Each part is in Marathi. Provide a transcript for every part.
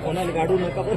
कोणाला काढू नका बरं.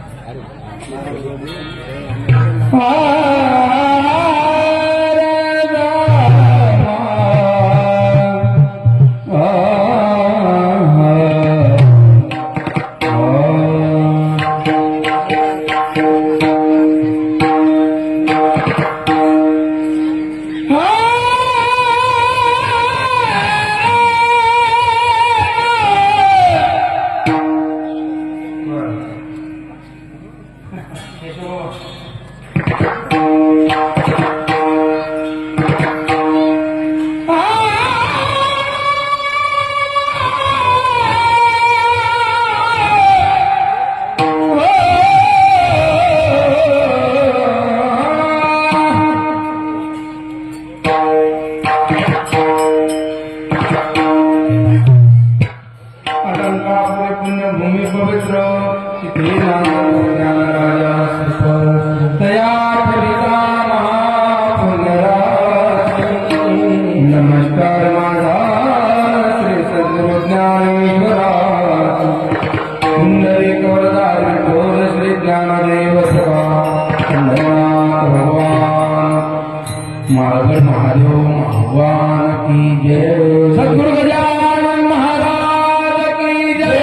पुण्यभूमी पवित्र तिथे राजा तया ठरिता नमस्कार माझा श्री सद्गुरु ज्ञानेश्वरा पुंडलिक वरदारी ठोर श्री ज्ञानदेव सभा भगवान मार्गड महादेव भगवान की जय. सद्गुरु गजानन महाराज की जय.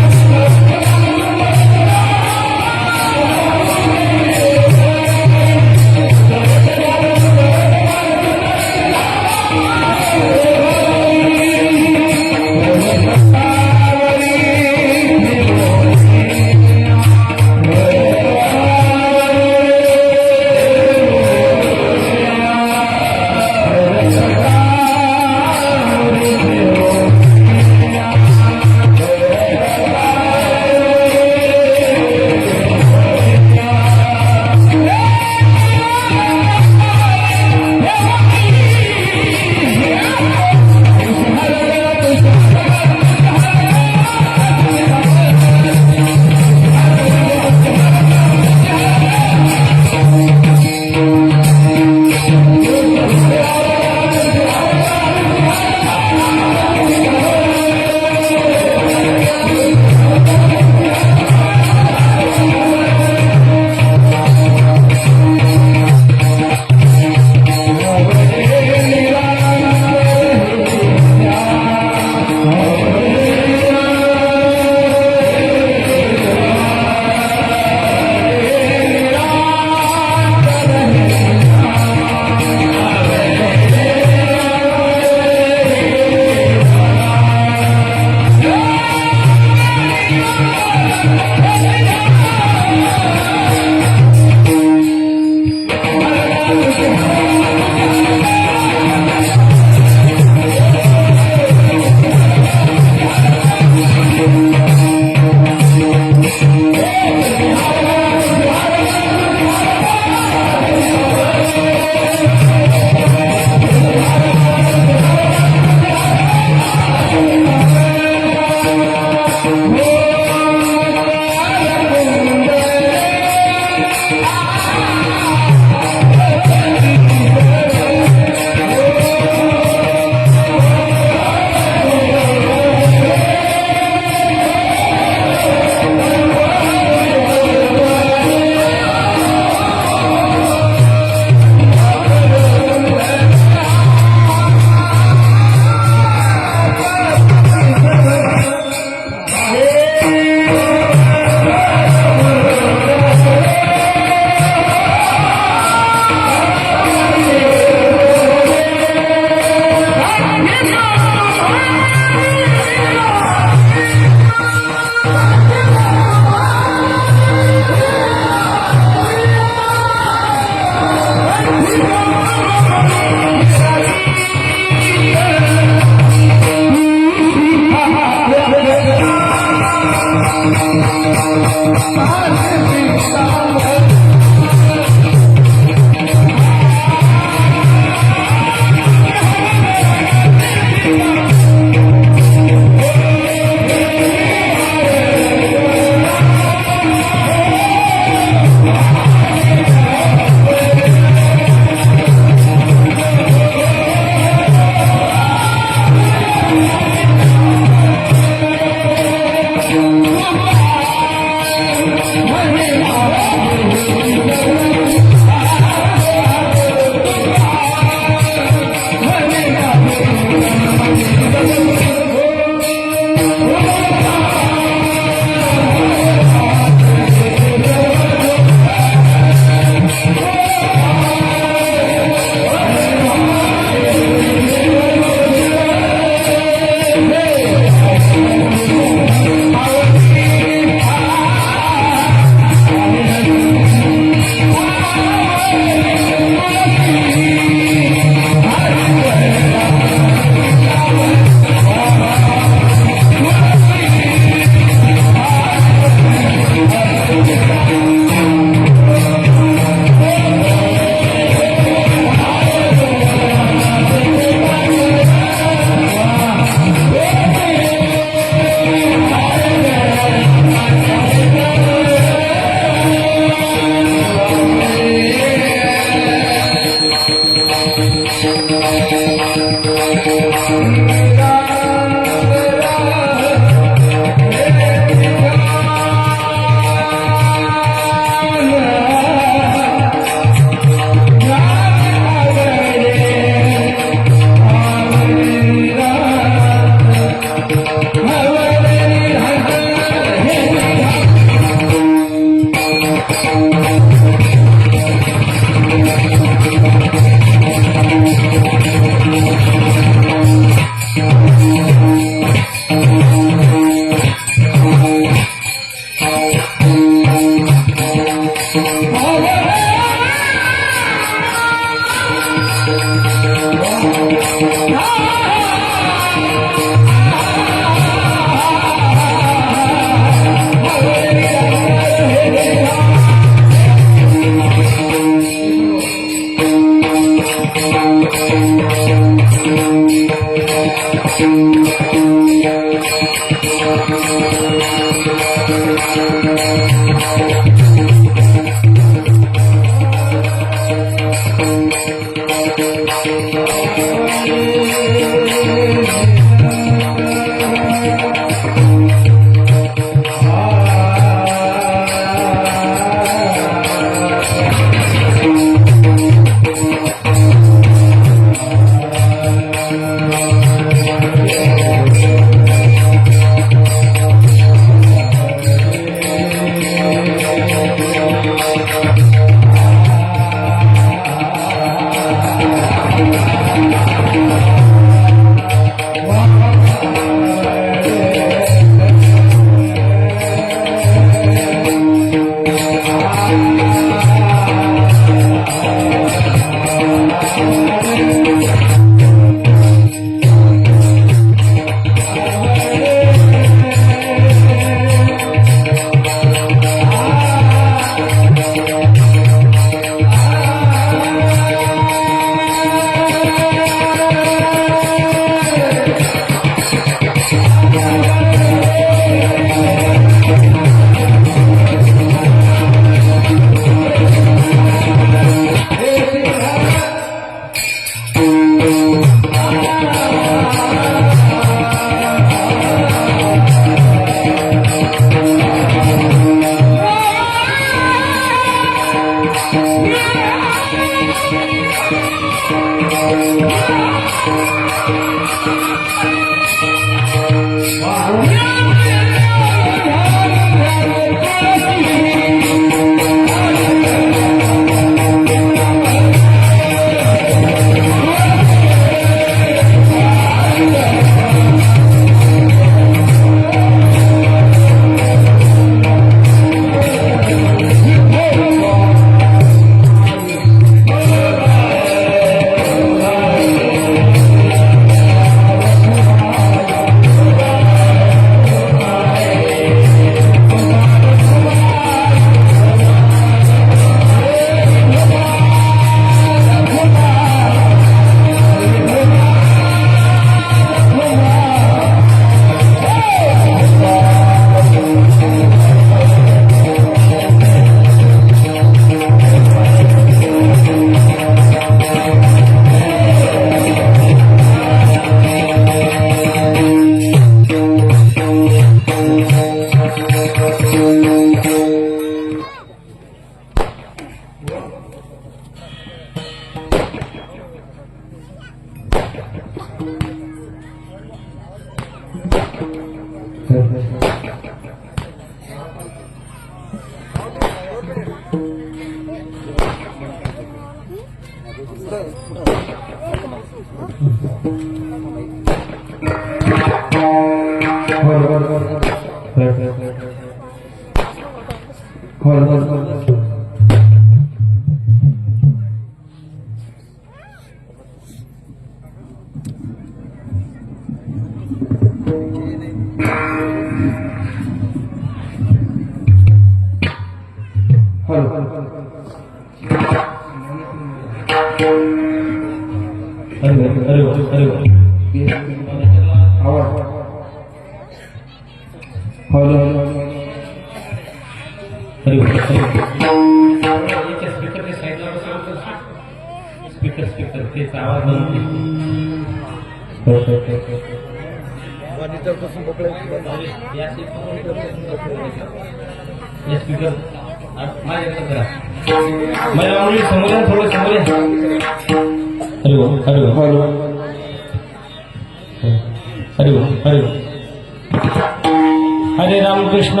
हरे राम कृष्ण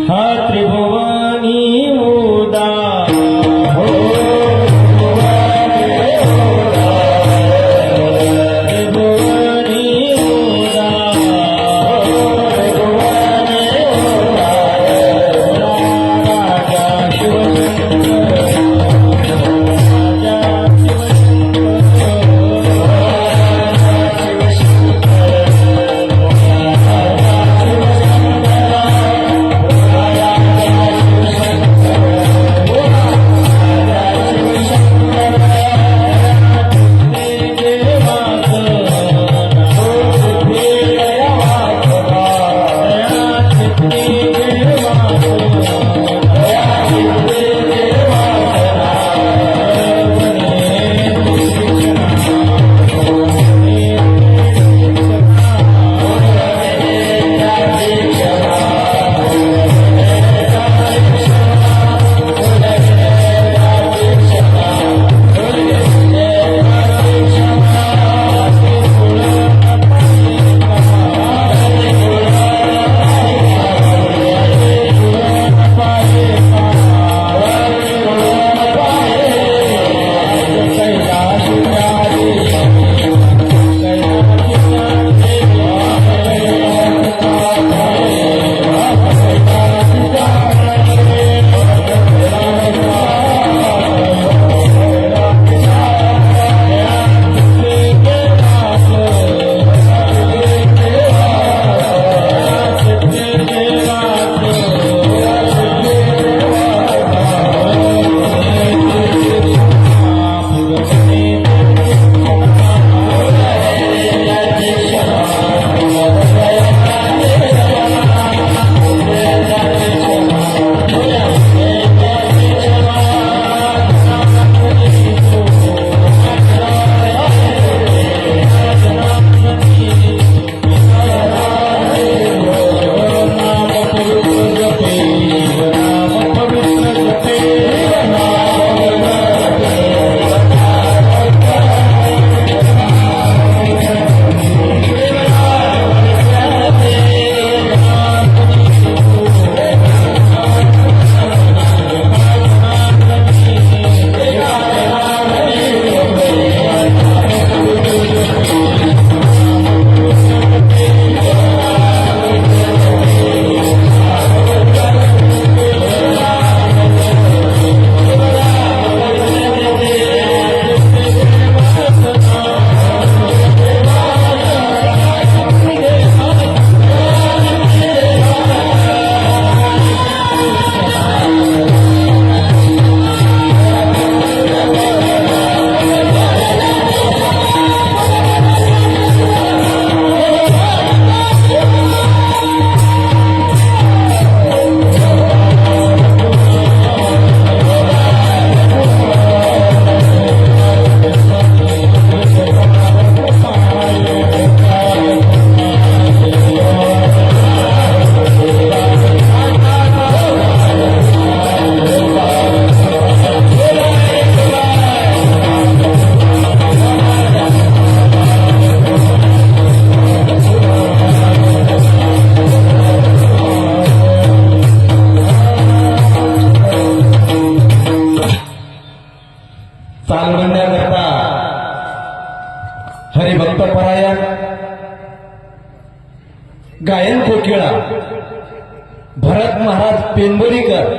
हा त्रिभुवनी उदा हो त्रिभुवनी उदा राजा हरिभक्तपरायण गायन कोकिळा भरत महाराज पेंबोरीकर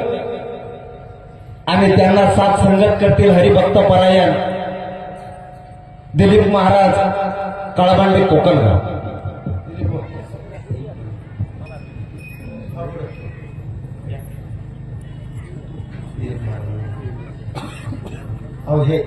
आणि त्यांना साथ संगत करतील हरिभक्तपरायण दिलीप महाराज कळबांडे कोकणगाव. हे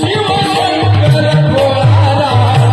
शिवशंकर भोळा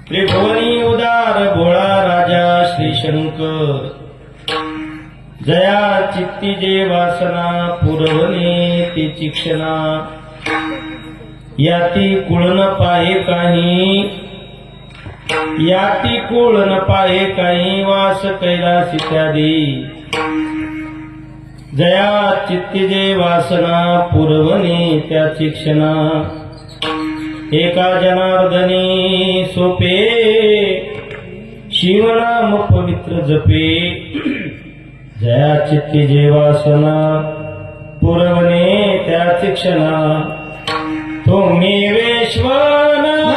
त्रिभुवनी उदार भोळा राजा श्री शंकर जया चित्ती जे वासना पुरवणे ती चिक्षणा याती कुळ न पाहे काही याती कुळ न पाहे काही वास कैलास इत्यादी जया चित्ती जे वासना पुरवणे त्या चिक्षणा एका जनार्दनी सोपे शिवनाम पवित्र जपे जया चित्ती जे वासना पुरवणे त्या शिक्षणा तुम्ही विश्वनाथ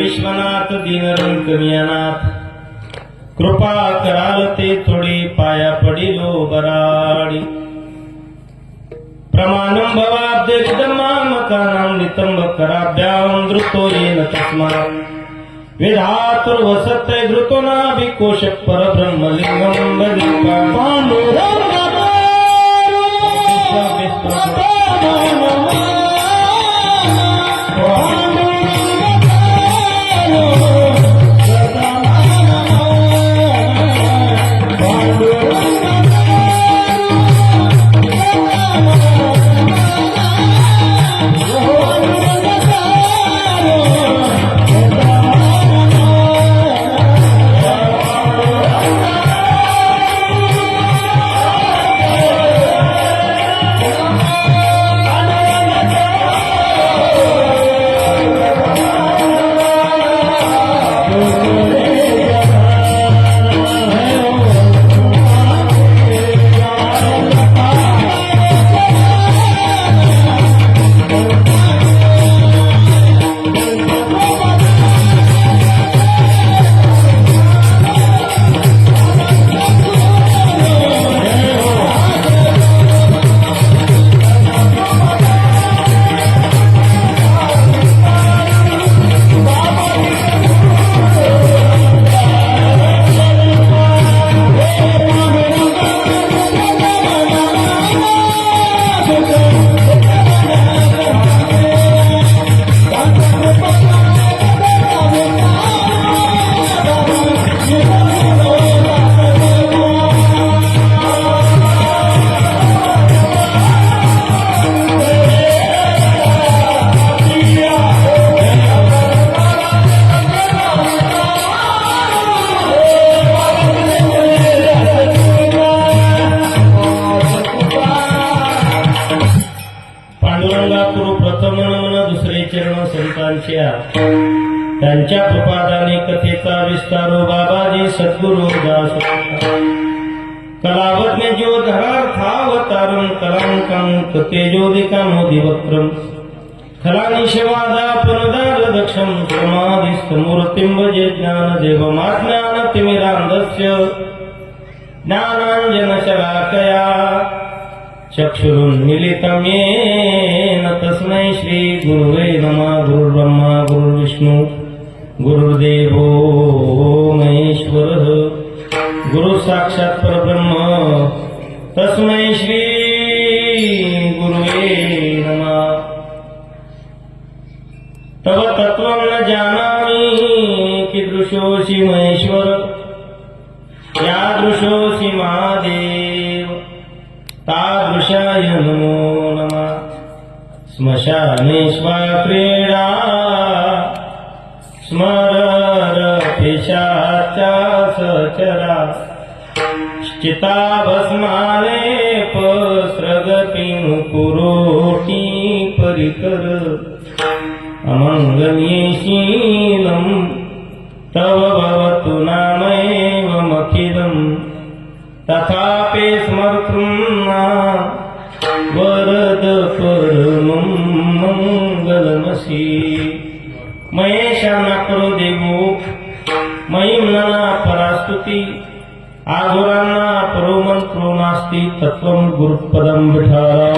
विश्वनाथ दीनरंकनियनाथ कृपा कराल ते थोडी पाया पडिलो बराडी प्रमाणं भवाब्दमामकानां नितंब कराभ्यां धृतो येन तस्मात् वेदातुर्वसत्ते धृतो नाभिकोश परब्रह्मलिंगं वदित्वा त्यांच्या कृपादाने कथेचा विस्तारो बाबाजी सद्गुरु दास कलावज्ञ ज्योधरार्थावतारं कलांकं तेजोदिका मोदिवक्त्रं खलानिशवादा पुनदार दक्षं समाधिस्थमूर्तिं भजे ज्ञानदेवमाज्ञानतिमिरान्धस्य ज्ञानाञ्जनशलाकया चक्षुरुन्मीलितं येन तस्मै श्रीगुरुवे नमः। गुरुर्ब्रह्मा गुरुर्विष्णु गुरुर्देवो महेश्वरः गुरु साक्षात् परब्रह्म तस्मै श्री गुरुवे नमः। तव तत्त्वं न जानामि कीदृशोऽसि महेश्वर यादृशोऽसि महादेव तादृशाय नमो नमः। श्मशाने क्रीडा स्मररपेशाचा सचरा चिताभस्मालेप स्रगतिमुकुरोटी परिकर अमङ्गलीशीलं तव भवतु नामैवमखिलं तथापि स्मर्तुं वरद परमं मङ्गलमसि। महेशांना करो देवो महिम्नना परास्तुती आघोरांना परो मंत्रो नास्ति तत्वं गुरुपदं विठारा।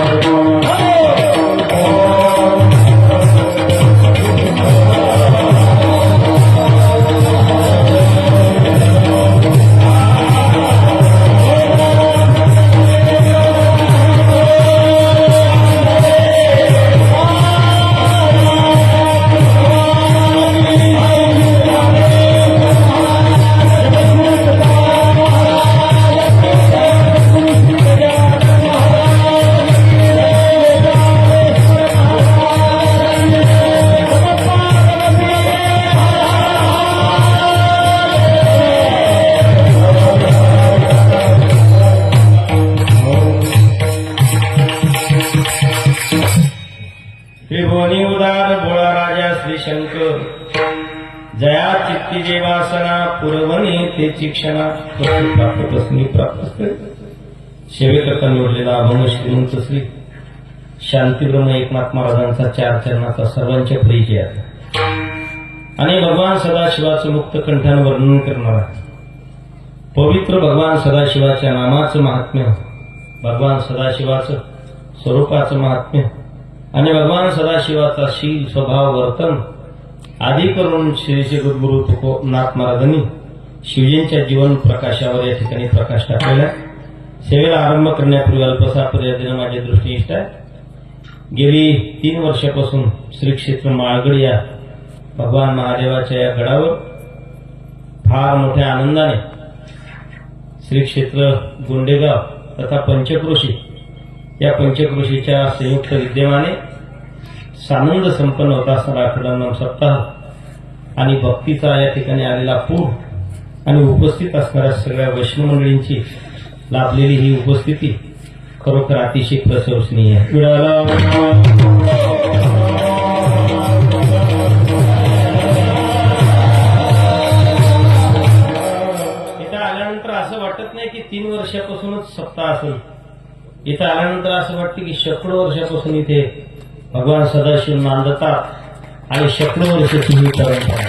त्रिभुवनी उदार बोळा राजा श्री शंकर जया चित्ती देवासना पुरवणी ते शिक्षणा प्राप्त सेवेकरता निवडलेला अभंग श्रीमंत श्री शांतीब्रह्म एकनाथ महाराजांचा चार चरणाचा सर्वांच्या परिचय आहे आणि भगवान सदाशिवाचं मुक्त कंठाने वर्णन करणारा पवित्र भगवान सदाशिवाच्या नामाचं महात्म्य भगवान सदाशिवाचं स्वरूपाचं महात्म्य आणि भगवान सदाशिवाचा शील स्वभाव वर्तन आदी करून श्री सद्गुरु तुकोनाथ महाराजांनी शिवजींच्या जीवन प्रकाशावर या ठिकाणी प्रकाश टाकलेला सेवेला आरंभ करण्यापूर्वी अल्पसा पर्यायाने माझ्या दृष्टी इष्ट आहे। गेली 3 वर्षापासून श्री क्षेत्र माळगड या भगवान महादेवाच्या या गडावर फार मोठ्या आनंदाने श्री क्षेत्र गोंडेगाव तथा पंचक्रोशी या पंचक्रोशीच्या संयुक्त विद्यमाने सानंद संपन्न होत असणारा आठवडानाम सप्ताह आणि भक्तीचा या ठिकाणी आलेला पूर आणि उपस्थित असणाऱ्या सगळ्या वैष्णव मंडळींची लाभलेली ही उपस्थिती खरोखर अतिशय प्रशंसनीय आहे। इथं आल्यानंतर असं वाटत नाही की 3 वर्षापासूनच सप्ताह असेल, इथं आल्यानंतर असं वाटतं की शेकडो वर्षापासून इथे भगवान सदाशिव नांदतात आणि शेकडो वर्षाची ही परंपरा।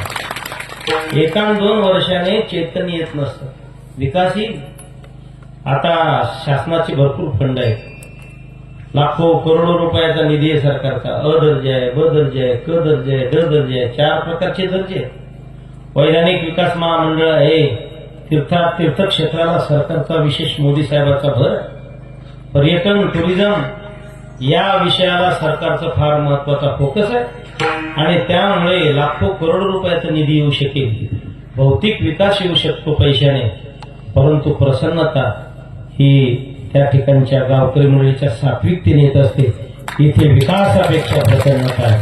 1-2 वर्षाने चैतन्य येत नसतं, विकास येईल। आता शासनाचे भरपूर फंड आहेत, लाखो करोडो रुपयाचा निधी आहे सरकारचा। अ दर्जा आहे, ब दर्जा आहे, क दर्जा आहे, ड दर्जा आहे, 4 प्रकारचे दर्जे। वैधानिक विकास महामंडळ आहे, तीर्थक्षेत्राला सरकारचा विशेष मोदी साहेबांचा भर। पर्यटन टुरिझम या विषयाला सरकारचा फार महत्वाचा फोकस आहे आणि त्यामुळे लाखो करोडो रुपयाचा निधी येऊ शकेल, भौतिक विकास येऊ शकतो पैशाने, परंतु प्रसन्नता ही त्या ठिकाणच्या गावकरी मंडळीच्या सात्विकतेने येत असते। इथे विकासापेक्षा प्रसन्नता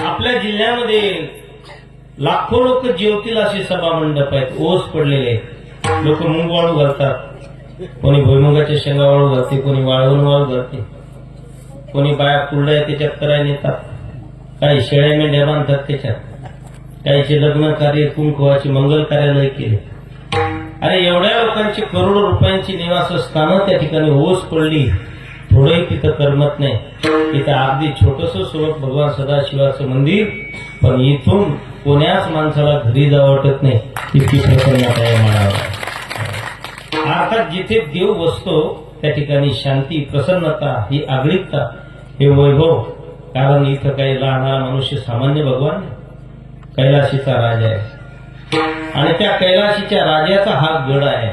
आपल्या जिल्ह्यामध्ये लाखो लोक जेवतील असे सभा मंडप आहेत, ओस पडलेले आहेत. लोक मूग वाळू घालतात, कोणी भुईमुगाच्या शेंगा वाळू घालते, कोणी वाळवून वाळू घालते, कोणी बाया कुरड्या त्याच्यात करायला नेतात, काही शेळ्या मेंढ्या बांधतात त्याच्यात, काहीचे लग्न कार्य कुंकवाचे मंगल कार्यालय केले. अरे एवढ्या लोकांची करोडो रुपयांची निवासस्थानं त्या ठिकाणी ओस पडली, थोडंही तिथं करमत नाही. तिथं अगदी छोटंसं स्वरूप भगवान सदाशिवाचं मंदिर, पण इथून कोण्याच माणसाला घरी जावं वाटत नाही, इतकी प्रसन्नता आहे म्हणावं. अर्थात जिथे देव बसतो त्या ठिकाणी शांती, प्रसन्नता, ही आगळिकता, हे वैभव. कारण इथं काही लहान मनुष्य सामान्य भगवान नाही, कैलाशीचा राजा आहे. आणि त्या कैलाशीच्या राजाचा हा गड आहे.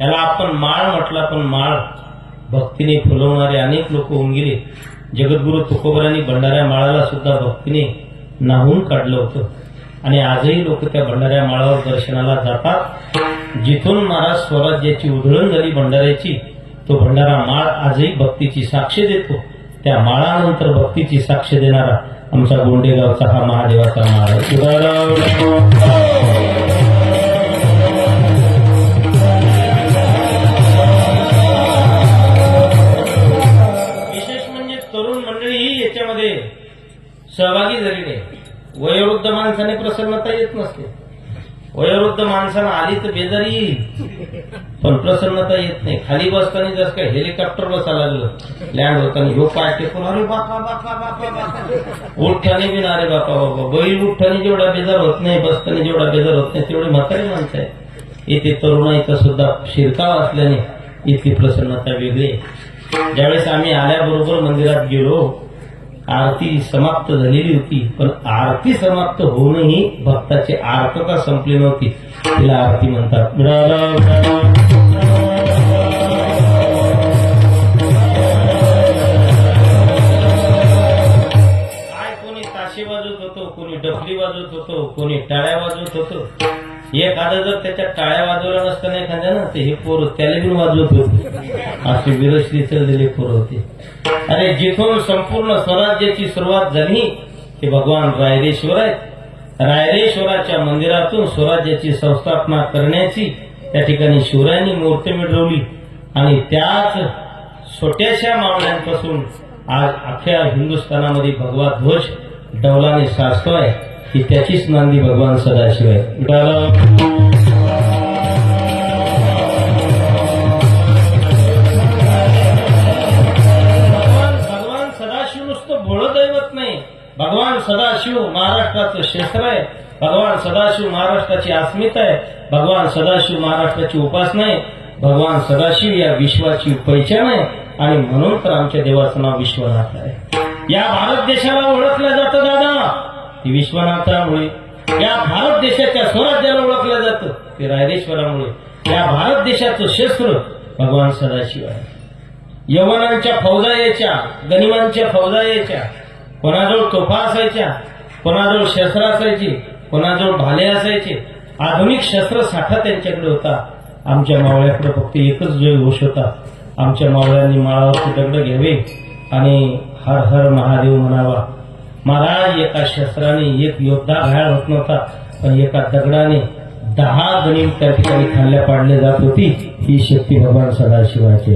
याला आपण माळ म्हटला, पण माळ भक्तीने फुलवणारे अनेक लोक होऊन गेले. जगद्गुरु तुकोबरांनी भंडाऱ्या माळाला सुद्धा भक्तीने नाहून काढलं होतं. आणि आजही लोक त्या भंडाऱ्या माळावर दर्शनाला जातात. जिथून महाराज स्वराज्याची उधळण झाली भंडाऱ्याची, तो भंडारा माळ आजही भक्तीची साक्ष देतो. त्या माळानंतर भक्तीची साक्ष देणारा आमचा गोंडेगावचा हा महादेवाचा माळ आहे. विशेष म्हणजे तरुण मंडळी याच्यामध्ये सहभागी झाली नाही. वयोवृद्ध माणसाने प्रसन्नता येत नसते. वयोवृद्ध माणसाला आली तर बेजारी येईल, पण प्रसन्नता येत नाही. खाली बसताना जसं काय हेलिकॉप्टर बसा लागलं, लँड होताना ह्यो पाय टेकून अरे बापा बापा बापा बापा, उठताना बी ना रे बापा बापा. बैल उठताना जेवढा बेजार होत नाही, बसताना जेवढा बेजार होत नाही, तेवढे म्हातारी माणसं आहे. इथे तरुणाईचा सुद्धा शिरकाव असल्याने इथली प्रसन्नता वेगळी आहे. ज्यावेळेस आम्ही आल्याबरोबर मंदिरात गेलो, आरती समाप्त झालेली होती, पण आरती समाप्त होऊनही भक्ताची आर्तता संपली नव्हती. तिला आरती म्हणतात. काय कोणी ताशे वाजवत होतो, कोणी डफली वाजवत होतो, कोणी टाळ्या वाजवत होतो. एखादं जर त्याच्या टाळ्या वाजवल्या नसताना एखाद्यानं ते हे पोरं त्याला घेऊन वाजवत होते. असे विरश्री चाललेले पोरं होते. अरे जिथून संपूर्ण स्वराज्याची सुरुवात झाली ते भगवान रायरेश्वर आहेत. रायरेश्वराच्या मंदिरातून स्वराज्याची संस्थापना करण्याची त्या ठिकाणी शिवरायांनी मूर्ती मिळवली. आणि त्याच छोट्याशा मावळ्यांपासून आज अख्ख्या हिंदुस्थानामध्ये भगवा ध्वज डौलाने साचतोय. ही त्याचीच नांदी भगवान सदाशिव आहे. भगवान सदाशिव नुसतं भोळं दैवत नाही. भगवान सदाशिव महाराष्ट्राचं शस्त्र आहे. भगवान सदाशिव महाराष्ट्राची अस्मिता आहे. भगवान सदाशिव महाराष्ट्राची उपासना आहे. भगवान सदाशिव या विश्वाची पहिचान आहे. आणि म्हणून तर आमच्या देवाचं नाव विश्वनाथ आहे. या भारत देशाला ओळखलं जातं दादा ते विश्वनाथामुळे. या भारत देशाच्या स्वराज्याला ओळखलं जातं ते रायरेश्वरामुळे. या भारत देशाचं शस्त्र भगवान सदाशिव आहे. यवनांच्या फौजा यायच्या, गनिमांच्या फौजा यायच्या. कोणाजवळ तोफा असायच्या, कोणाजवळ शस्त्र असायची, कोणाजवळ भाले असायचे. आधुनिक शस्त्र साठा त्यांच्याकडे होता. आमच्या मावळ्याकडे फक्त एकच जयघोष होता. आमच्या मावळ्यांनी माळावरचे दगड घ्यावे आणि हर हर महादेव म्हणावा. महाराज एका शस्त्राने एक योद्धा घायल होत नव्हता, पण एका दगडाने 10 गणिम त्या ठिकाणी खाल्ल्या पाडले जात होती. ही शक्ती भगवान सदाशिवाची.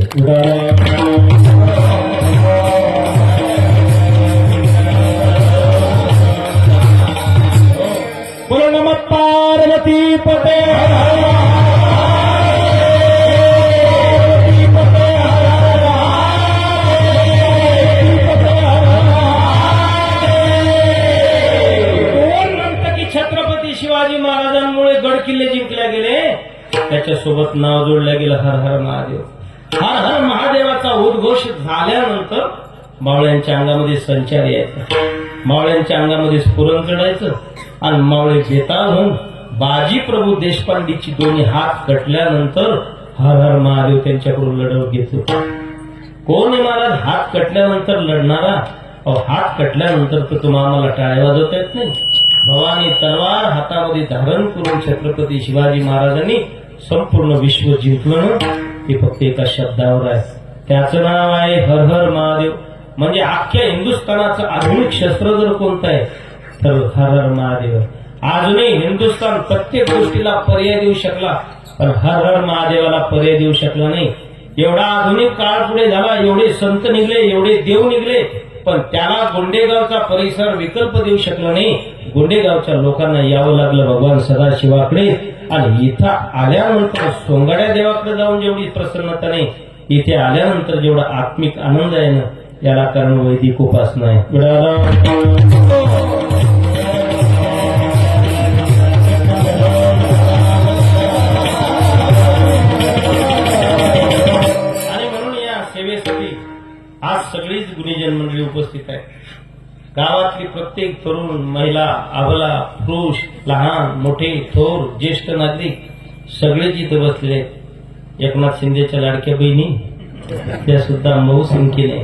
बोलो नमः पार्वती पते. शिवाजी महाराजांमुळे गड किल्ले जिंकले गेले, त्याच्यासोबत नाव जोडलं गेलं हर हर महादेव. हर हर महादेवाचा उद्घोष झाल्यानंतर मावळ्यांच्या अंगामध्ये संचार यायचा, मावळ्यांच्या अंगामध्ये स्फुरण चढायचं. आणि मावळे बेताल होऊन बाजी प्रभू देशपांडेची दोन्ही हात कटल्यानंतर हर हर महादेव त्यांच्याकडून लढवत घेत होता. कोण आहे महाराज हात कटल्यानंतर लढणारा? हात कटल्यानंतर तर तुम्हाला आम्हाला टाळ्या वाजवता येत नाही. भवानी तलवार हातामध्ये धारण करून छत्रपती शिवाजी महाराजांनी संपूर्ण विश्व जिंकलं. हे फक्त एका शब्दावर आहे. त्याचं नाव आहे हर हर महादेव. म्हणजे अख्ख्या हिंदुस्थानाचं आधुनिक शस्त्र जर कोणतं आहे तर हर हर महादेव. अजूनही हिंदुस्थान प्रत्येक गोष्टीला पर्याय देऊ शकला, पण हर हर महादेवाला पर्याय देऊ शकला नाही. एवढा आधुनिक काळ पुढे झाला, एवढे संत निघले, एवढे देव निघले, पण त्याला गोंडेगावचा परिसर विकल्प देऊ शकला नाही. गोंडेगावच्या लोकांना यावं लागलं भगवान सदाशिवाकडे, आणि इथं आल्यानंतर सोंगाड्या देवाकडे जाऊन जेवढी प्रसन्नता नाही, इथे आल्यानंतर जेवढा आत्मिक आनंद आहे ना, याला कारण वैदिक उपासना आहे. आणि म्हणून या सेवेसाठी आज सगळीच गुणीजन मंडळी उपस्थित आहे. गावातली प्रत्येक तरुण, महिला, अबला, पुरुष, लहान मोठे, थोर, ज्येष्ठ नागरिक सगळेच इथं बसले. एकनाथ शिंदेच्या लाडक्या बहिणी त्या सुद्धा मऊ संख्येने.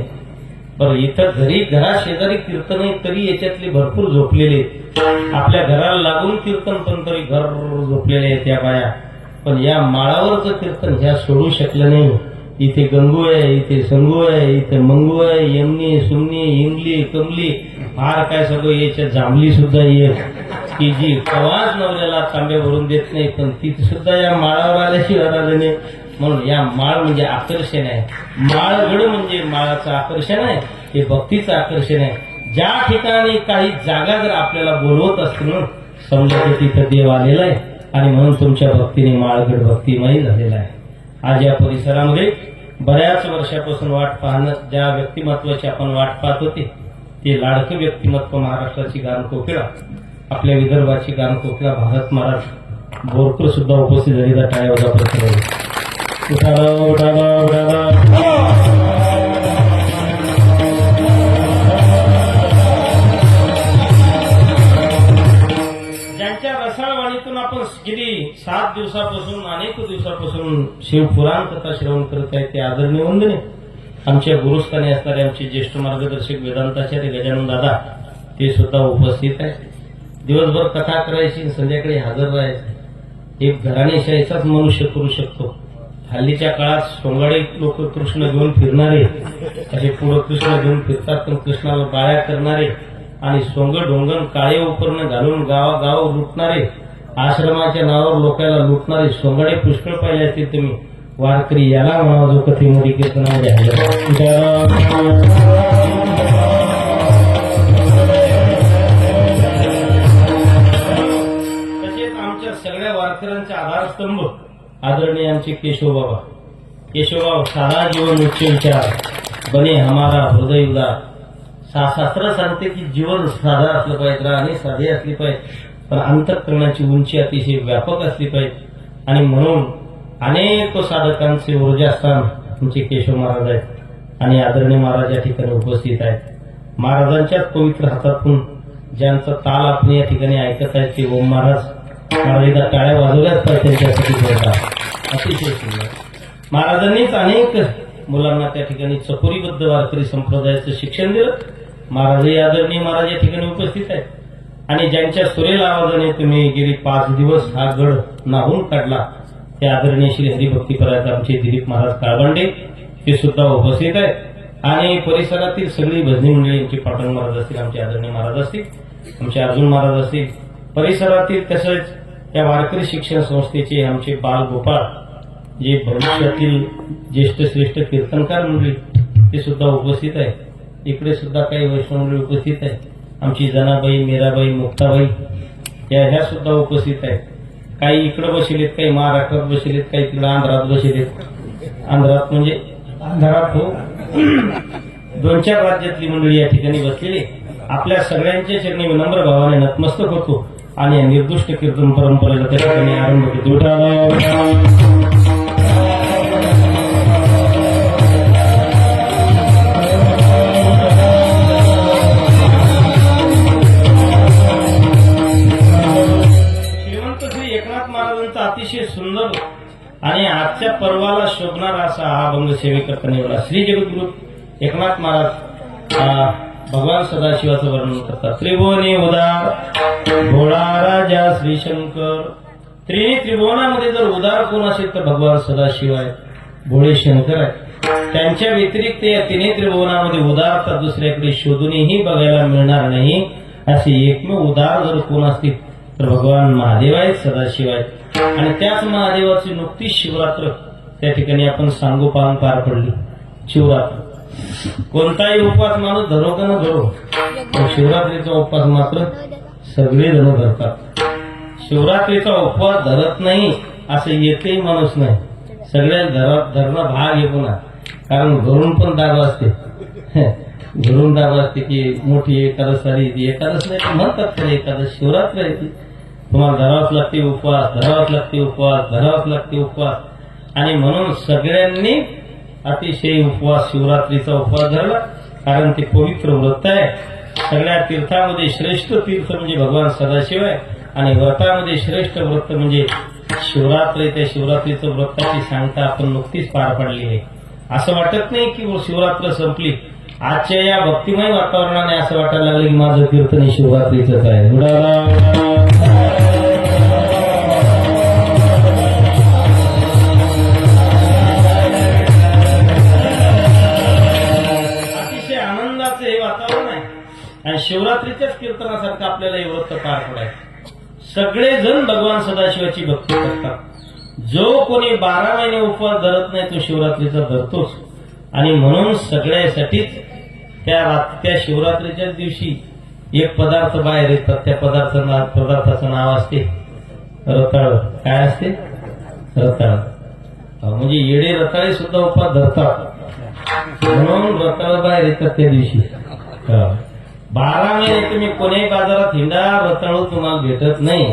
पण इथं घरा शेजारी कीर्तन आहे, तरी याच्यातले भरपूर झोपलेले. आपल्या घराला लागून कीर्तन, पण तरी घर झोपलेले आहेत त्या बाया. पण या माळावरचं कीर्तन ह्या सोडू शकलं नाही. इथे गंगू आहे, इथे संगू आहे, इथे मंगू आहे, यमनी, सुमनी, इंगली, कमली, फार काय सगळं याच्या जांभली सुद्धा येत, की जी कवाच नवऱ्याला तांबे भरून देत नाही, पण ती सुद्धा या माळावर आल्याशिवाय राहिलं नाही. म्हणून या माळ म्हणजे आकर्षण आहे. माळगड म्हणजे माळाचं आकर्षण आहे, हे भक्तीचं आकर्षण आहे. ज्या ठिकाणी काही जागा जर आपल्याला बोलवत असतील ना, समजा तिथं देव आलेला आहे, आणि म्हणून तुमच्या भक्तीने माळगड भक्तिमय झालेला आहे. आज या परिसरामध्ये बऱ्याच वर्षापासून वाट पाहणं, ज्या व्यक्तिमत्वाची आपण वाट पाहत होते, ते लाडकं व्यक्तिमत्व महाराष्ट्राची गानकोकिळा, आपल्या विदर्भाची गानकोकिळा भारत महाराज बोरकर सुद्धा उपस्थित झाली. तर टाळ्या वाजवा प्रश्न. ज्यांच्या रसाळवाणीतून आपण गेली 7 दिवसापासून, अनेक दिवसापासून शिवपुराण कथा श्रवण करत आहे, ते आदरणीय वंदने आमच्या गुरुस्थानी असणारे आमचे ज्येष्ठ मार्गदर्शक वेदांताचार्य गजानन दादा, ते सुद्धा उपस्थित आहे. दिवसभर कथा करायची, संध्याकाळी हजर राहायचं. एक घराणेशाहीचाच मनुष्य करू शकतो. हल्लीच्या काळात सोंगाडे लोक कृष्ण घेऊन फिरणारे, असे पुढं कृष्ण घेऊन फिरतात, पण कृष्णाला बाळ्या करणारे आणि सोंग डोंगण काळे उपरणं घालून गावागाव लुटणारे, आश्रमाच्या नावावर लोकांना लुटणारे सोंगाडे पुष्कळ पाहिले असतील तुम्ही. वारकरी याला म्हणावं जो कथेमध्ये कीर्तनामध्ये तसेच आमच्या सगळ्या वारकऱ्यांचा आधारस्तंभ आदरणीय आमचे केशवबाबा. केशवबाबा साधा जीवन उच्च विचार बने हमारा हृदय उदार. शास्त्र सांगते की जीवन साधा असलं पाहिजे, राहणे साधे असली पाहिजे, पण अंतःकरणाची उंची अतिशय व्यापक असली पाहिजे. आणि म्हणून अनेक साधकांचे ऊर्जास्थान आमचे केशव महाराज आहेत, आणि आदरणीय महाराज या ठिकाणी उपस्थित आहेत. महाराजांच्याच पवित्र हातातून ज्यांचा ताल आपण या ठिकाणी ऐकत आहेत ते ओम महाराज. महाराजांना टाळ्या वाजवल्याच पाहिजे त्यांच्यासाठी बोलतात. अतिशय सुंदर. महाराजांनीच अनेक मुलांना त्या ठिकाणी चकोरीबद्ध वारकरी संप्रदायाचं शिक्षण दिलं. महाराजही आदरणीय महाराज या ठिकाणी उपस्थित आहेत, आणि ज्यांच्या सुरेल आवाजाने तुम्ही गेली 5 दिवस हा गड नाहून काढला, ते आदरणीय श्री हरिभक्तीपरायत आमचे दिलीप महाराज काळबांडे, ते सुद्धा उपस्थित आहेत. आणि परिसरातील सगळी भजनी मंडळी, आमचे पाटण महाराज असतील, आमचे आदरणीय महाराज असतील, आमचे अर्जुन महाराज असतील, परिसरातील तसंच या वारकरी शिक्षण संस्थेचे आमचे बाल गोपाळ, जे भविष्यातील ज्येष्ठ श्रेष्ठ कीर्तनकार मंडळी, ते सुद्धा उपस्थित आहे. इकडे सुद्धा काही वैष्णव मंडळी उपस्थित आहे. आमची जनाबाई, मीराबाई, मुक्ताबाई ह्या सुद्धा उपस्थित आहेत. काही इकडे बसलेत, काही महाराष्ट्रात बसलेत, काही तिकडे आंध्रात बसलेत. आंध्रात म्हणजे आंध्रात हो 2-4 राज्यातली मंडळी या ठिकाणी बसलेली. आपल्या सगळ्यांच्या चरणी विनम्र भावाने नतमस्तक होतो, आणि या निर्दुष्ट कीर्तन परंपरेला त्या ठिकाणी आरंभ करतो. अतिशय सुंदर आणि आजच्या पर्वाला शोभणारा असा हा अभंग सेवेकरता निवडला. श्री जगद्गुरु एकनाथ महाराज भगवान सदाशिवाचं वर्णन करतात. त्रिभुवने उदार भोळा राजा श्री शंकर. त्रिभुवनामध्ये जर उदार कोण असेल तर भगवान सदाशिव आहे, भोळे शंकर आहे. त्यांच्या व्यतिरिक्त या 3 त्रिभुवनामध्ये उदारता दुसऱ्याकडे शोधूनही बघायला मिळणार नाही. असे एकमेव उदार जर कोण असतील तर भगवान महादेव आहेत, सदाशिव आहेत. आणि त्याच महादेवाची नुकतीच शिवरात्र त्या ठिकाणी आपण सांगोपांग पार पडली. शिवरात्र कोणताही उपवास माणूस धरो का न धरो, पण शिवरात्रीचा उपवास मात्र सगळे जण धरतात. शिवरात्रीचा उपवास धरत नाही असं एकही माणूस नाही. सगळ्या धरणं भाग आहे पुन्हा, कारण घरून पण दाब असते. घरून दाब असते की मोठी एकादश आली, ती एकादश नाही पण म्हणतात त्याला एकादश. शिवरात्र आहे ती, तुम्हाला धरावंच लागते उपवास, धरावंच लागते उपवास, धरावंच लागते उपवास. आणि म्हणून सगळ्यांनी अतिशय उपवास, शिवरात्रीचा उपवास धरला, कारण ते पवित्र व्रत आहे. सगळ्या तीर्थामध्ये श्रेष्ठ तीर्थ म्हणजे भगवान सदाशिव आहे, आणि व्रतामध्ये श्रेष्ठ व्रत म्हणजे शिवरात्री. त्या शिवरात्रीचं व्रताची सांगता आपण नुकतीच पार पाडली आहे. असं वाटत नाही की शिवरात्र संपली. आजच्या या भक्तिमय वातावरणाने असं वाटायला लागलं की माझं कीर्तन शिवरात्रीचंच आहे. अतिशय आनंदाचं हे वातावरण आहे, आणि शिवरात्रीच्याच कीर्तनासारखं आपल्याला हे व्रत पार पडायचं. सगळेजण भगवान सदाशिवाची भक्ती करतात. जो कोणी 12 महिने उपवास धरत नाही तो शिवरात्रीचा धरतोच. आणि म्हणून सगळ्यासाठीच त्या शिवरात्रीच्याच दिवशी एक पदार्थ बाहेर येतात. त्या पदार्थाचं नाव असते रताळ. काय असते? रताळ. म्हणजे येडे रताळे सुद्धा उपवास धरतात, म्हणून रताळ बाहेर येतात त्या दिवशी. 12 महिने तुम्ही कोणीही बाजारात हिंडा, रताळू तुम्हाला भेटत नाही.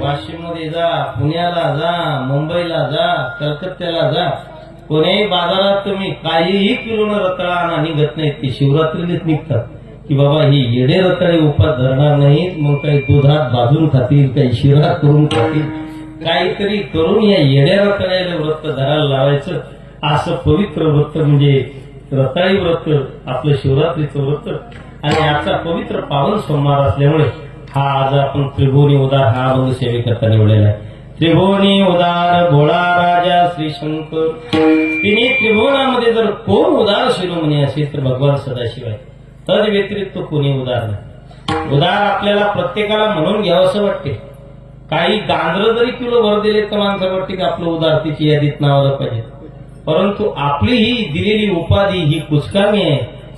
वाशिम मध्ये जा, पुण्याला जा, मुंबईला जा, कलकत्त्याला जा, कोणीही बाजारात तुम्ही काहीही किलोनं रताळा निघत नाहीत. ती शिवरात्रीनेच निघतात की बाबा ही येडे रताळे उपवास धरणार नाहीत, मग काही दुधात भाजून खातील, काही शिरा करून खातील, काहीतरी करून या येड्या रताळ्याला व्रत धरायला लावायचं. असं पवित्र व्रत म्हणजे रताळी व्रत, आपलं शिवरात्रीचं व्रत. आणि आजचा पवित्र पावन सोमवार असल्यामुळे हा आज आपण त्रिभुवनी उदार हा अभंग सेवेकरता निवडलेला आहे. त्रिभुवनी उदार भोळा राजा श्री शंकर. तिने त्रिभुवनामध्ये जर कोण उदार शिरोमणी असेल तर भगवान सदाशिव आहे. तद व्यतिरिक्त कोणी उदार नाही. उदार आपल्याला प्रत्येकाला म्हणून घ्यावंसं वाटते. काही गांधर जरी किलो वर दिले तर माणसं वाटते की आपलं उदारतेची यादीत नाव आलं पाहिजे, परंतु आपली ही दिलेली उपाधी ही कुचकामी आहे.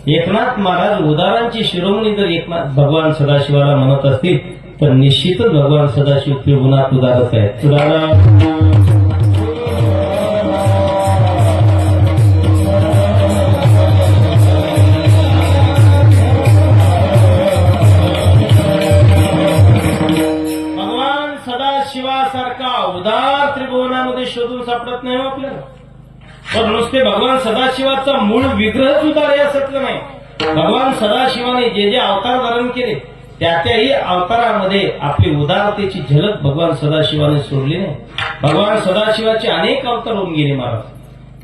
एकनाथ महाराज उदारांची शिरोमणी जर एकनाथ भगवान सदाशिवाला म्हणत असतील तर निश्चितच भगवान सदाशिव त्रिभुवनात उदारच आहेत. भगवान सदाशिवासारखा उदार त्रिभुवनामध्ये शोधून सापडत नाही आपल्याला. पण नुसते भगवान सदाशिवाचा मूळ विग्रहच उदार यासारखं नाही. भगवान सदाशिवाने जे जे अवतार धारण केले त्याही अवतारामध्ये आपली उदारतेची झलक भगवान सदाशिवाने सोडली नाही. भगवान सदाशिवाचे अनेक अवतार होऊन गेले महाराज.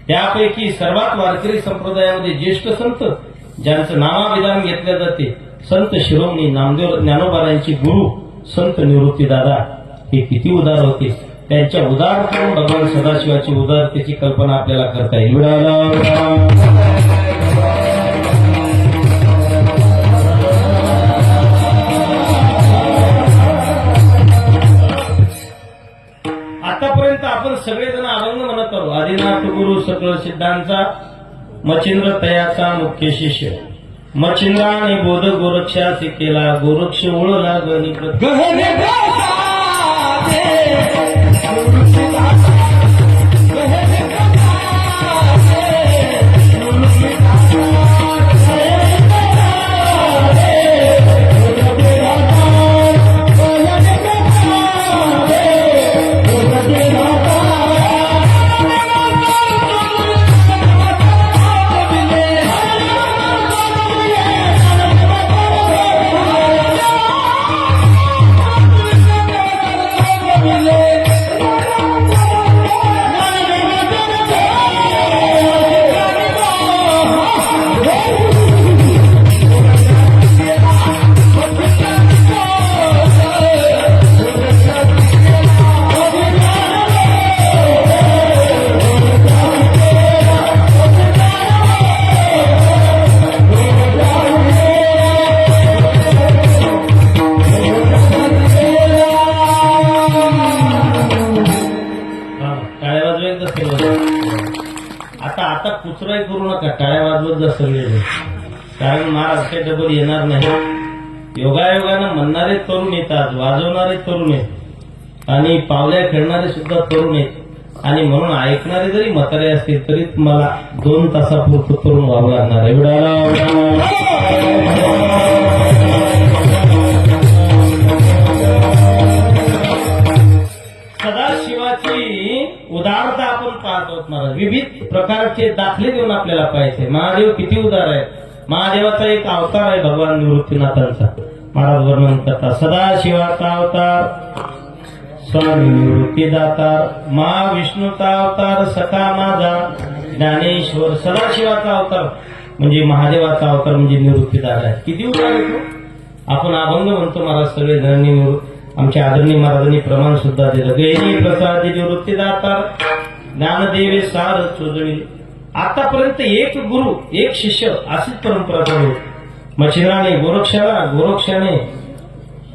त्यापैकी सर्वात वारकरी संप्रदायामध्ये ज्येष्ठ संत ज्यांचं नामाविधान घेतले जाते संत शिरोमणी नामदेव ज्ञानोबारायांची गुरु संत निवृत्तीदादा हे किती उदार होते. त्यांच्या उदार करून भगवान सदाशिवाची उदारतेची कल्पना आपल्याला करता येईल. आतापर्यंत आपण सगळेजण अभंग म्हणत आहोत. आदिनाथ गुरु सकळ सिद्धांचा मच्छिंद्र तयाचा मुख्य शिष्य. मच्छिंद्राने बोध गोरक्षासी केला, गोरक्ष ओळला गणी आज काही डबल येणार नाही. योगायोगानं म्हणणारे तरुण येतात, वाजवणारे तरुण आहेत आणि पावल्या खेळणारे सुद्धा तरुण आहेत. आणि म्हणून ऐकणारे जरी म्हातारे असतील तरी तुम्हाला 2 तासापुरतं तरुण व्हावं लागणार आहे. सदाशिवाची उदारता आपण पाहत आहोत महाराज. विविध प्रकारचे दाखले देऊन आपल्याला पाहिजे. महादेव किती उदार आहे. महादेवाचा एक अवतार आहे भगवान निवृत्तीनाथांचा. महाराज वर्णन करतात. सदाशिवाचा अवतार स्वामी निवृत्तीदातार, महाविष्णूचा अवतार सखा माझा ज्ञानेश्वर. सदाशिवाचा अवतार म्हणजे महादेवाचा अवतार म्हणजे निवृत्तीदाता आहे. किती उदार आहे. आपण अभंग म्हणतो महाराज सगळे जणांनी. आमच्या आदरणीय महाराजांनी प्रमाण सुद्धा दिलं. गैनी प्रसाद निवृत्तीदातार ज्ञानदेवे सार चोजळी. आतापर्यंत एक गुरु एक शिष्य अशीच परंपरा चालू. मच्छिंद्राने गोरक्षाने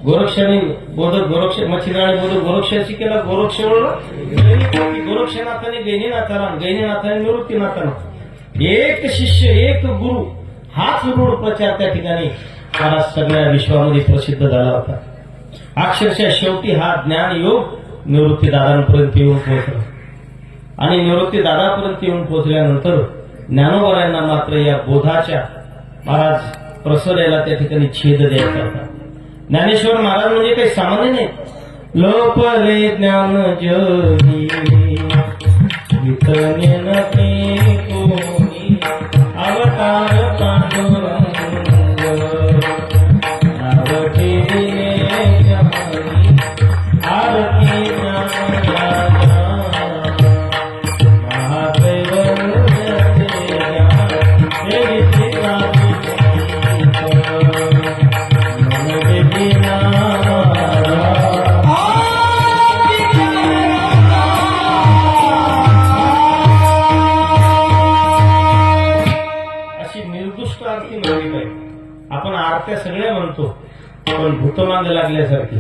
बोधक गोरक्ष मच्छिंद्राने बोधक गोरक्षाशी केला. गोरक्ष गोरक्षनाथाने गैनीनाथाला, गैनीनाथाने निवृत्तीनाथाला. एक शिष्य एक गुरु हाच रूढ प्रचार त्या ठिकाणी महाराज सगळ्या विश्वामध्ये प्रसिद्ध झाला होता. अक्षरशः शेवटी हा ज्ञान योग निवृत्तीदादांपर्यंत येऊन पोहोचला. आणि निवृत्तीदादापर्यंत येऊन पोहोचल्यानंतर ज्ञानोबरायांना मात्र या बोधाच्या महाराज प्रसरायला त्या ठिकाणी छेद द्यायचा होता. ज्ञानेश्वर महाराज म्हणजे काही सामान्य नाही. लोपले ज्ञान जगी वितनेन कोणी अवतार पांडुरंग नावठी दिने जमानी आरती ज्ञान आपण आरत्या सगळ्या म्हणतो पण भूतमांग लागल्यासारखी.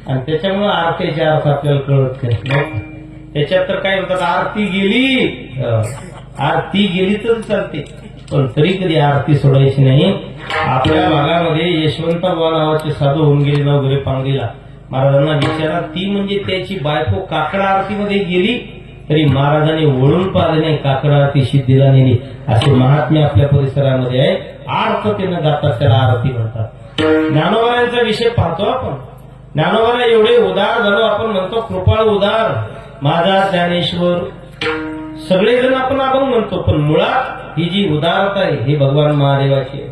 आणि त्याच्यामुळे आरतीचे अर्थ आपल्याला कळत नाही. त्याच्यात तर काय म्हणतात आरती गेली तर चालते पण तरी कधी आरती सोडायची नाही. आपल्या भागामध्ये यशवंतराव नावाचे साधू होऊन गेले नवघरे पांगरीला. महाराजांना विचारा ती म्हणजे त्याची बायको काकडा आरतीमध्ये गेली तरी महाराजांनी वळून पाहिले नाही. काकडा आरती सिद्धीला नेली. असे महात्म्य आपल्या परिसरामध्ये आहे. आर्ततेनं गातात त्याला आरती म्हणतात. ज्ञानोबारांचा विषय पाहतो आपण. ज्ञानोबारा एवढे उदार झालो. आपण म्हणतो कृपाळ उदार माझा ज्ञानेश्वर. सगळेजण आपण म्हणतो पण मुळात ही जी उदारता आहे ही भगवान महादेवाची आहे.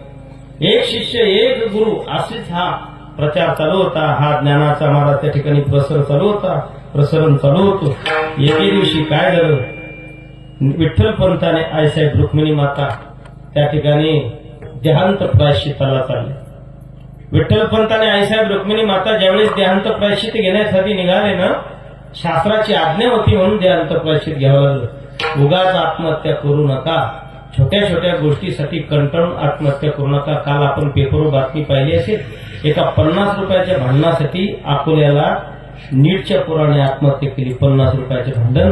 एक शिष्य एक गुरु असेच हा प्रचार चालू होता. हा ज्ञानाचा महाराज त्या ठिकाणी प्रसरण चालू होतो. एके दिवशी काय झालं. विठ्ठल पंताने आईसाहेब रुक्मिणी माता त्या ठिकाणी देहांत प्रायश्चित्ताला चालले. विठ्ठल पंताने आईसाहेब रुक्मिणी माता ज्यावेळेस देहांत प्रायश्चित घेण्यासाठी निघाले ना शास्त्राची आज्ञा होती म्हणून देहांत प्रायश्चित घ्यावं लागलं. उगाच आत्महत्या करू नका. छोट्या छोट्या गोष्टीसाठी कंटाळून आत्महत्या करू नका. काल आपण पेपरवर बातमी पाहिली असेल. एका 50 रुपयाच्या भांडणासाठी अकोल्याला नीटच्या पोराने आत्महत्या केली. 50 रुपयाचे भांडण.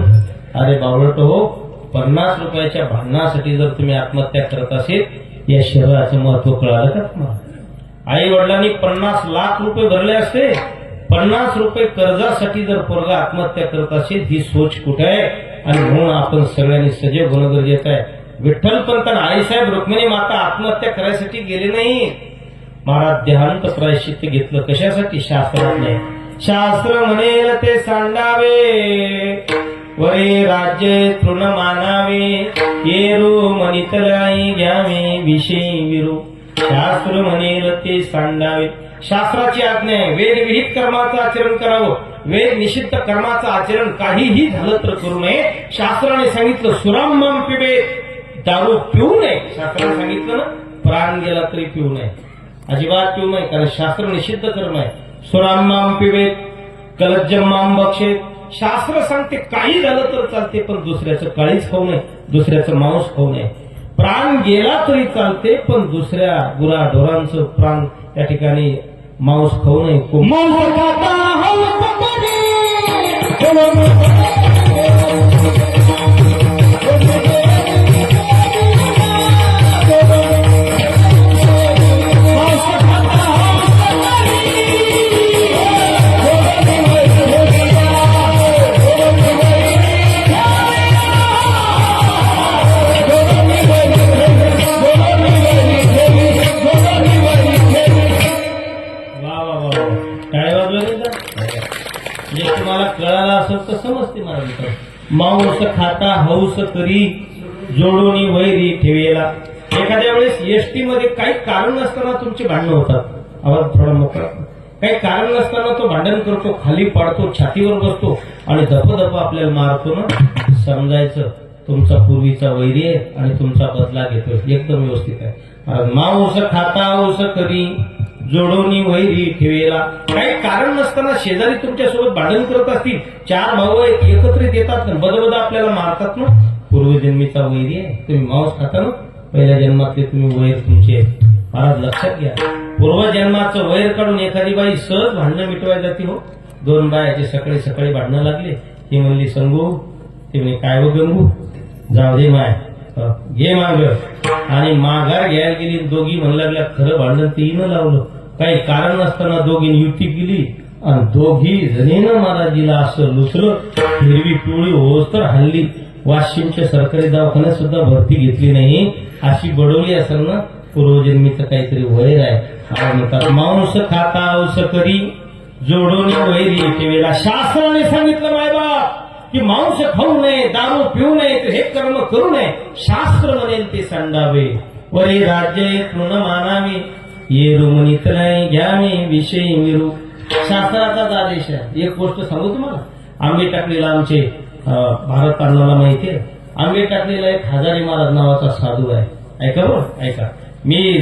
अरे बावळट हो. 50 रुपयाच्या भांडणासाठी जर तुम्ही आत्महत्या करत असेल या शहराचं महत्व कळालं का तुम्हाला. आई वडिलांनी 50 लाख रुपये भरले असते. 50 रुपये कर्जासाठी जर पोरगा आत्महत्या करत असेल ही सोच कुठे आहे. आणि म्हणून आपण सगळ्यांनी सजग होणं गरजेचं आहे. विठ्ठल पंत आईसाहेब रुक्मिणी माता आत्महत्या करायसाठी गेले नाही. महाराज देहांत प्रायश्चित्त घेतलं. कशासाठी. शास्त्रात नाही. शास्त्र म्हणेल ते सांडावे वरे राज्य तृण मानावे येरू मनितलाई घ्यावे विषयी विरू. शास्त्र म्हणेल ते सांडावे. शास्त्राची आज्ञा आहे. वेद विहित कर्माचं आचरण करावं. वेद निषिद्ध कर्माचं आचरण काहीही झालं तर करू नये. शास्त्राने सांगितलं सुराम्मम पिबे. दारू पिऊ नये. शास्त्राने सांगितलं ना प्राण गेला तरी पिऊ नये. अजिबात पिऊ नये कारण शास्त्र निषिद्ध कर्म आहे. सुराम्माम पिबेत कलज्जम्माम बक्षेत. शास्त्र सांगते काही झालं तर चालते पण दुसऱ्याचं काळीच खाऊ नये. दुसऱ्याचं मांस खाऊ नये. प्राण गेला तरी चालते पण दुसऱ्या गुरा ढोरांचं प्राण त्या ठिकाणी मांस खाऊ नये. मांस खाता हौस करी जोडोनी वैरी ठेवेला. एखाद्या वेळेस एसटी मध्ये काही कारण नसताना तुमची भांडणं होतात. आवाज थोडा मोकळा. काही कारण नसताना तो भांडण करतो, खाली पाडतो, छातीवर बसतो आणि दप आपल्याला मारतो ना, समजायचं तुमचा पूर्वीचा वैरी आहे आणि तुमचा बदला घेतोय. एकदम व्यवस्थित आहे. मांस खाता हौस करी जोडोनी वैरी ठेवेला. काही कारण नसताना शेजारी तुमच्यासोबत भांडण करत असतील, चार भाऊ आहेत एकत्रित येतात ना, बदबद आपल्याला मारतात ना, पूर्वजन्मीचा वैरी आहे. तुम्ही मांस खाता ना, पहिल्या जन्मातले तुम्ही वैर तुमचे. महाराज लक्षात घ्या, पूर्वजन्माचं वैर काढून एखादी बाई सहज भांडणं मिटवायला जाते. हो, दोन बायाचे सकाळी सकाळी भांडणं लागले. ती म्हणली संगू, ती म्हणे काय व गंगू, जाऊ दे माय, घे माग. आणि माघार घ्यायला गेली, दोघी म्हणू लागल्या खरं भांडण तिनं लावलं. काही कारण नसताना दोघींनी युती केली आणि दोघी जणीनं महाराजीला असं लुसलं, हिरवी पिवळी होस तर हल्ली. वाशिमच्या सरकारी दवाखान्यात सुद्धा भरती घेतली नाही, अशी बडवली असेल ना, पूर्वजन्मीचं काहीतरी वैर आहे. म्हणतात मांस खाता औस करी जोडोनी वैरी ठेवेला. शास्त्राने सांगितलं मायबाप की मांस खाऊ नये, दारू पिऊ नये, तर हे कर्म करू नये. शास्त्र म्हणेल ते सांडावे, वरी राज्य तृण मानावे, ये रुमनीत नाही घ्यावे विषयी विरू. शास्त्राचाच आदेश आहे. एक गोष्ट सांगू तुम्हाला, आंबे टाकलेला आमचे भारत अण्णाला माहितीये, आंबे टाकलेला एक हजारी महाराज नावाचा साधू आहे. ऐका बरं, ऐका. मी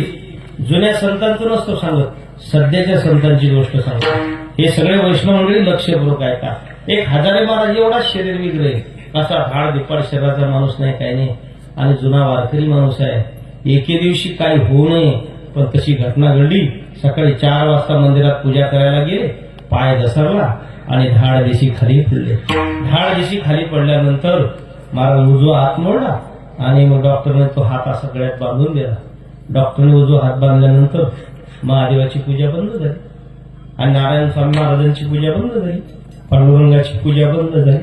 जुन्या संतांचं नसतो सांगत, सध्याच्या संतांची गोष्ट सांगतो. हे सगळे वैष्णव मंडळी लक्षपूर्वक ऐका. एक हजारी महाराज एवढा शरीर विग्रह, कसा हाड दिपाड शरीराचा माणूस नाही, काही नाही, आणि जुना वारकरी माणूस आहे. एके दिवशी काही होऊ नये, पण तशी घटना घडली. सकाळी 4 वाजता मंदिरात पूजा करायला गेले, पाय घसरला आणि धाड दिशी खाली पडले. धाड दिशी खाली पडल्यानंतर महाराज उजवा हात मोडला आणि मग डॉक्टरने तो हात असा गळ्यात बांधून दिला. डॉक्टरने उजवा हात बांधल्यानंतर महादेवाची पूजा बंद झाली आणि नारायण स्वामी महाराजांची पूजा बंद झाली, पांडुरंगाची पूजा बंद झाली.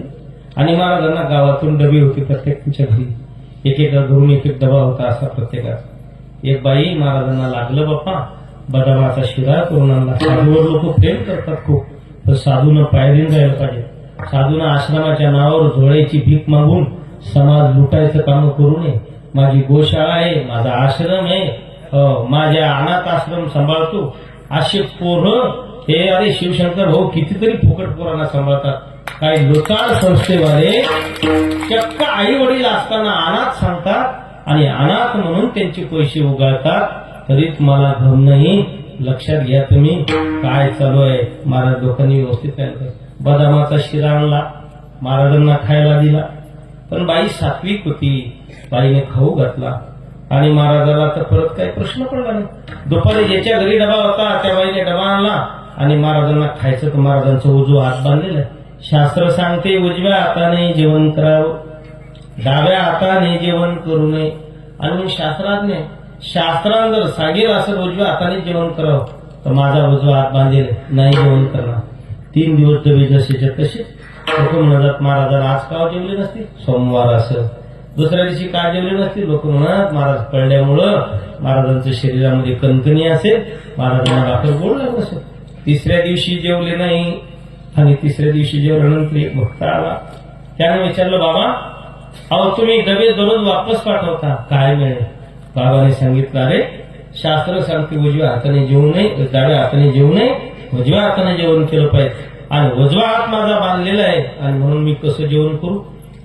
आणि महाराजांना गावातून डबे होते प्रत्येकाच्या घरी, एकेका घरून एक एक डबा होता असा प्रत्येकाचा. एक बाई महाराजांना लागलं बाप्पा, बदामाचा शिरा करून आणला. साधूवर लोक प्रेम करतात खूप, तर साधूनं पायरीन जायला पाहिजे. साधूनं आश्रमाच्या नावावर झोळ्याची भीक मागून समाज लुटायचं काम करू नये. माझी गोशाळा आहे, माझा आश्रम आहे, माझ्या अनाथ आश्रम सांभाळतो असे पोरं हे, अरे शिवशंकर हो कितीतरी फुकट पोरांना सांभाळतात. काही लोचाळ संस्थेवाले चक्क आई वडील असताना अनाथ सांगतात आणि अनाथ म्हणून त्यांचे पैसे उगाळतात. तरी तुम्हाला घम नाही. लक्षात घ्या तुम्ही काय चालू आहे. महाराज लोकांनी व्यवस्थित काय, बदामाचा शिरा आणला, महाराजांना खायला दिला, पण बाई सात्विक होती, बाईने खाऊ घातला आणि महाराजाला तर परत काही प्रश्न पडला नाही. दुपारी ज्याच्या घरी डबा होता त्या बाईने डबा आणला आणि महाराजांना खायचं, तर महाराजांचा उजवा हात बांधलेला. शास्त्र सांगते उजव्या हाताने जेवण करावं, डाव्या हाताने जेवण करू नये. आणि मग शास्त्रानं जर सांगेल असं उजव्या हाताने जेवण करावं, तर माझा उजवा हात बांधेल, नाही जेवण करणार. 3 दिवस डबे जसेच्या तसे. लोक म्हणतात महाराजांना आज का जेवले नसतील, सोमवार असं. दुसऱ्या दिवशी का जेवले नसतील, लोक म्हणत महाराज पडल्यामुळं महाराजांच्या शरीरामध्ये कणकणी असेल, महाराजांना भाकर गोड लागत असेल. तिसऱ्या दिवशी जेवले नाही आणि तिसऱ्या दिवशी जेवल्यानंतर एक भक्त आला. त्याने विचारलं, बाबा अहो तुम्ही डबे दररोज वापस पाठवता, काय मिळेल? बाबाने सांगितलं, अरे शास्त्र सांगते उजव्या हाताने जेवू नये, डाव्या हाताने जेवू नये, उजव्या हाताने जेवण केलं पाहिजे. आणि उजवा हात माझा बांधलेला आहे आणि म्हणून मी कसं जेवण करू?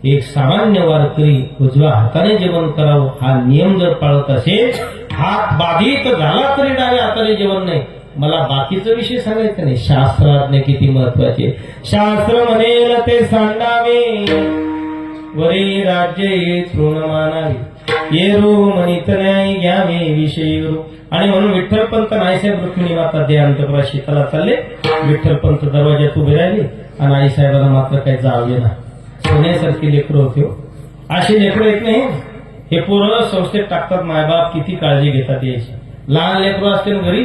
एक सामान्य वारकरी उजव्या हाताने जेवण करावं हा नियम जर पाळत असेल, हात बाधित झाला तरी डाव्या हाताने जेवण नाही. मला बाकीचा विषय सांगायचा नाही. शास्त्राज्ञा किती महत्वाची. शास्त्र म्हणेल ते सांडावे, वरी राज्य ये तृण मानावे, येरू म्हणित नाही घ्यावे विषयी गुरु. आणि म्हणून विठ्ठलपंत नाईसाहेब रुक्मिणी माता देहांतपुरा शीतला चालले. विठ्ठलपंत दरवाज्यात उभे राहिले आणि आईसाहेबांना मात्र काही जावे ना. सोन्यासारखी लेकरं होते. अशी लेकरं येत नाही. हे पोरं संस्थेत टाकतात, मायबाप किती काळजी घेतात याची. लहान लेकरं असते घरी,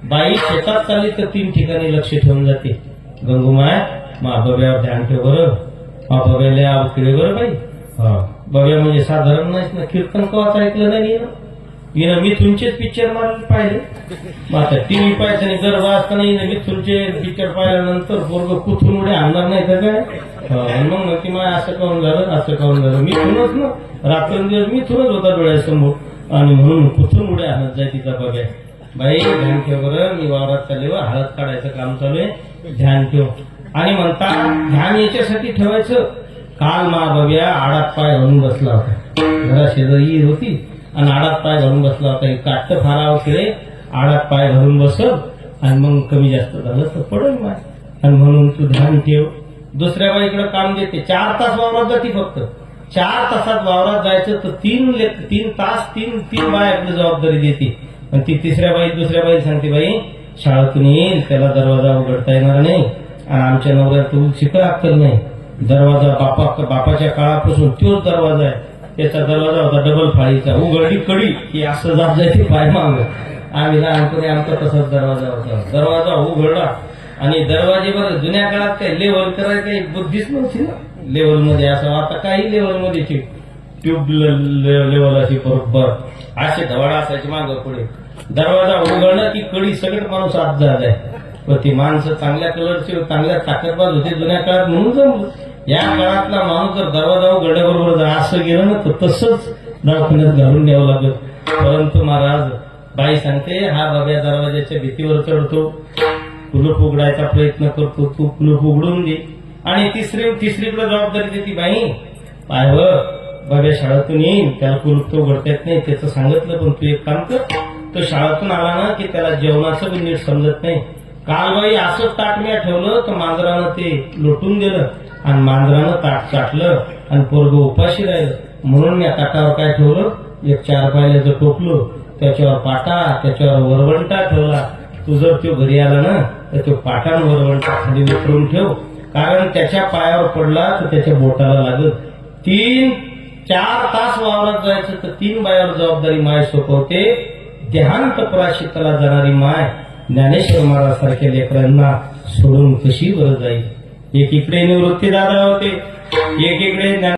बाई शेतात चालली तर 3 ठिकाणी लक्ष ठेवून जाते. गंगूमाय मा बब्यावर ध्यान ठेव बरं, मा बब्याला आवडे बरं बाई. बब्या म्हणजे साधारण नाहीच ना, कीर्तन कवाच ऐकलं नाही ना. हिनं मिथुनचेच पिक्चर पाहिले. आता टीव्ही पाहायचं नाही, गर्भ असताना हिनं मिथुनचे पिक्चर पाहिल्यानंतर पोरग कुथून उडे आणणार नाही तर काय. आणि मग म्हणते माय असं काऊन झालं मी थुनच ना रात्रंदिवस मी थुनच होता डोळ्यासमोर आणि म्हणून कुठून उड्या आणत जाय तिचा बघाय बाई ध्यान ठेव बरं मी वावरात चालले व हळद काढायचं काम चालू आहे ध्यान ठेव आणि म्हणता ध्यान याच्यासाठी ठेवायचं काल मा बघ्या आडात पाय घालून बसला होता घरा शेजारी होती आणि आडात पाय घालून बसला होता काट्ट फाराव खेळे आडात पाय घालून बसल आणि मग कमी जास्त झालं तर पडेल माय आणि म्हणून तू ध्यान ठेव दुसऱ्या बाईकडे काम देते 4 तास वावरात जाते फक्त 4 तासात वावरात जायचं तर 3 तास तीन बायाकडे जबाबदारी देते आणि ती तिसऱ्या बाई दुसऱ्या बाई सांगते बाई शाळेतून येईल त्याला दरवाजा उघडता येणार नाही आणि आमच्या नवऱ्याला तर शिकळ अक्कल नाही दरवाजा बापाच्या काळापासून तोच दरवाजा आहे त्याचा दरवाजा होता डबल फाळीचा उघडली कडी की असं जात जायचे पाय माग आम्ही लहानपणी आमचा तसाच दरवाजा होता दरवाजा उघडला आणि दरवाजेवर जुन्या काळात काय लेवल करायला काही बुद्धीच नव्हती ना लेवल मध्ये असं आता काही लेवल मध्ये ट्यूब लेवल अशी बरोबर असे धवाडा असायचे मागं पुढे दरवाजा उघडला की कडी सगळं माणूस आत जात आहे ती माणसं चांगल्या कलरची चांगल्या ताकदबाज होते जुन्या काळात म्हणून जमलं या काळातला माणूस जर दरवाजा उघडल्याबरोबर असं गेलं ना तर तसंच दवाखान्यात घालून द्यावं लागत परंतु महाराज बाई सांगते हा बाब्या दरवाजाच्या भीतीवर चढतो कुलूप उघडायचा प्रयत्न करतो तू कुलूप उघडून दे आणि तिसरीकडे जबाबदारी देते बाई पाय बाब्या शाळेतून येईल त्याला कुलूप तो उघडता येत नाही त्याचं सांगितलं पण तू एक काम कर तो शाळेतून आला ना की त्याला जेवणाचं पण नीट समजत नाही काल बाई असं ताट मी ठेवलं तर मांजरानं ते लोटून दिलं आणि मांजरानं ताट चाटलं आणि पोरग उपाशी राहिलं म्हणून मी ताटावर काय ठेवलं एक 4 पायल्याचं टोपलं त्याच्यावर पाटा त्याच्यावर वरवंटा ठेवला तू जर तो घरी आला ना तर तो पाटान वरवंटा खाली उतरून ठेव कारण त्याच्या पायावर पडला तर त्याच्या बोटाला लागत 3-4 तास वावरात जायचं तर 3 बायावर जबाबदारी माय सोपवते ध्यान तपराशीतला जाणारी माय ज्ञानेश्वर महाराज सारख्या लेकरांना सोडून कशी बरं जाईल एकीकडे निवृत्ती दादा होते एकीकडे